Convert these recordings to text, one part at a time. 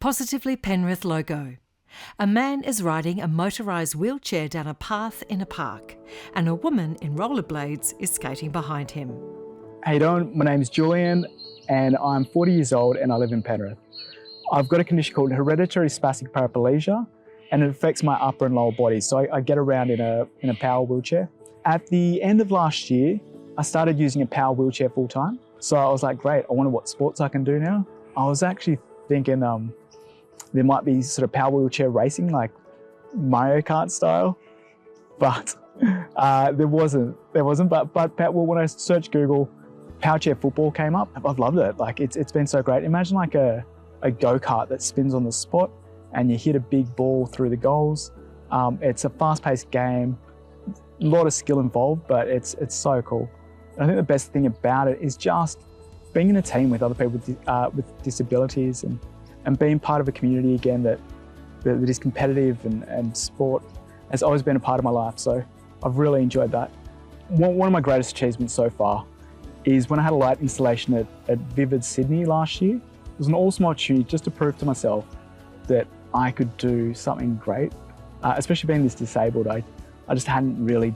Positively Penrith logo. A man is riding a motorised wheelchair down a path in a park, and a woman in rollerblades is skating behind him. How you doing? My name is Julian and I'm 40 years old and I live in Penrith. I've got a condition called hereditary spastic paraplegia and it affects my upper and lower body, so I get around in a power wheelchair. At the end of last year, I started using a power wheelchair full time. So I was like, great, I wonder what sports I can do now. I was actually thinking there might be sort of power wheelchair racing, like Mario Kart style, but there wasn't. But when I searched Google, power chair football came up. I've loved it. Like it's been so great. Imagine like a go-kart that spins on the spot and you hit a big ball through the goals. It's a fast-paced game, a lot of skill involved, but it's so cool. And I think the best thing about it is just being in a team with other people with disabilities and being part of a community again that is competitive and sport has always been a part of my life. So I've really enjoyed that. One of my greatest achievements so far is when I had a light installation at Vivid Sydney last year. It was an awesome opportunity just to prove to myself that I could do something great, especially being this disabled. I just hadn't really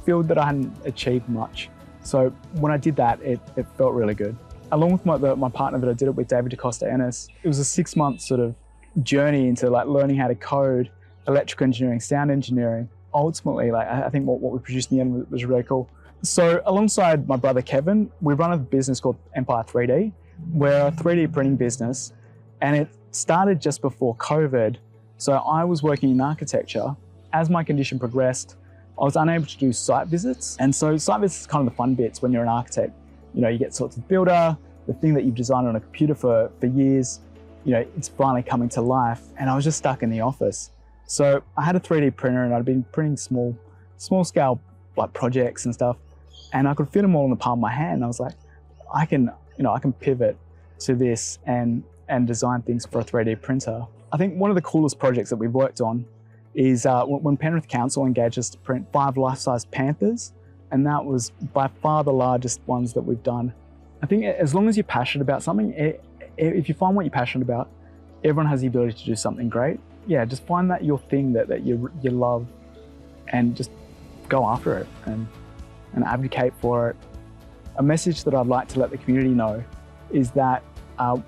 felt that I hadn't achieved much. So when I did that, it felt really good. Along with my partner that I did it with, David DaCosta Ennis, it was a 6-month sort of journey into like learning how to code, electrical engineering, sound engineering. Ultimately, like I think what we produced in the end was really cool. So alongside my brother Kevin, we run a business called Empire 3D. We're a 3D printing business, and it started just before COVID. So I was working in architecture. As my condition progressed, I was unable to do site visits. And so site visits are kind of the fun bits when you're an architect. You know, you get sorts of builder, the thing that you've designed on a computer for years, you know, it's finally coming to life. And I was just stuck in the office. So I had a 3D printer and I'd been printing small scale like projects and stuff. And I could fit them all in the palm of my hand. And I was like, I can pivot to this and design things for a 3D printer. I think one of the coolest projects that we've worked on is when Penrith Council engaged us to print 5 life-size panthers, and that was by far the largest ones that we've done. I think as long as you're passionate about something, if you find what you're passionate about, everyone has the ability to do something great. Yeah, just find that your thing that you love and just go after it and advocate for it. A message that I'd like to let the community know is that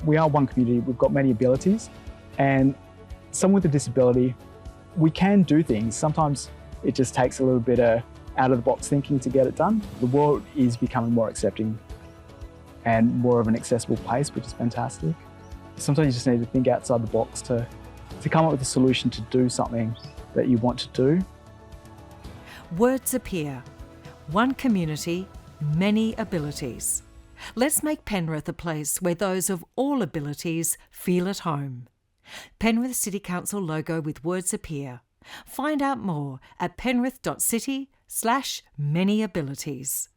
we are one community, we've got many abilities, and someone with a disability, we can do things. Sometimes it just takes a little bit of out-of-the-box thinking to get it done. The world is becoming more accepting and more of an accessible place, which is fantastic. Sometimes you just need to think outside the box to come up with a solution to do something that you want to do. Words appear. One community, many abilities. Let's make Penrith a place where those of all abilities feel at home. Penrith City Council logo with words appear. Find out more at penrith.city/manyabilities.